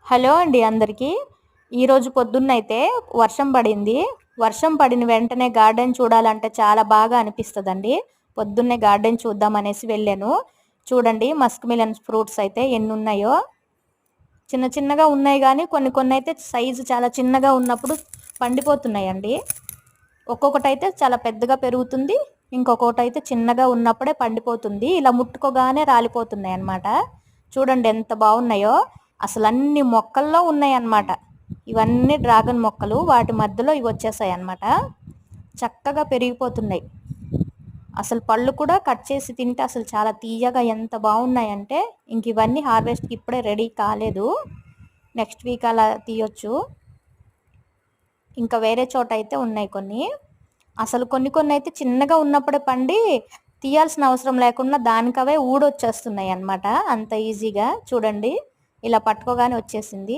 Hello అండి అందరికీ. ఈరోజు పొద్దున్నైతే వర్షం పడింది. వర్షం పడిన వెంటనే గార్డెన్ చూడాలంటే చాలా బాగా అనిపిస్తదండి. పొద్దున్నే గార్డెన్ చూద్దామనేసి వెళ్ళాను. చూడండి మస్క్ మిలన్ ఫ్రూట్స్ అయితే ఎన్నున్నాయో. చిన్న చిన్నగా ఉన్నాయి గానీ కొన్ని అయితే సైజు చాలా చిన్నగా ఉన్నప్పుడు పండిపోతున్నాయండి. ఒక్కొక్కటైతే చాలా పెద్దగా పెరుగుతుంది. ఇంకొకటైతే చిన్నగా ఉన్నప్పుడే పండిపోతుంది. ఇలా ముట్టుకోగానే రాలిపోతున్నాయి అన్నమాట. చూడండి ఎంత బాగున్నాయో. అసలు అన్ని మొక్కల్లో ఉన్నాయి అన్నమాట. ఇవన్నీ డ్రాగన్ మొక్కలు. వాటి మధ్యలో ఇవి వచ్చేసాయి అన్నమాట. చక్కగా పెరిగిపోతున్నాయి. అసలు పళ్ళు కూడా కట్ చేసి తింటే అసలు చాలా తీయగా ఎంత బాగున్నాయంటే ఇంక ఇవన్నీ హార్వెస్ట్కి ఇప్పుడే రెడీ కాలేదు. నెక్స్ట్ వీక్ అలా తీయొచ్చు. ఇంకా వేరే చోట అయితే ఉన్నాయి కొన్ని. అసలు కొన్ని అయితే చిన్నగా ఉన్నప్పుడే పండి తీయాల్సిన అవసరం లేకుండా దానికవే ఊడొచ్చేస్తున్నాయి అన్నమాట. అంత ఈజీగా చూడండి ఇలా పట్టుకోగానే వచ్చేసింది.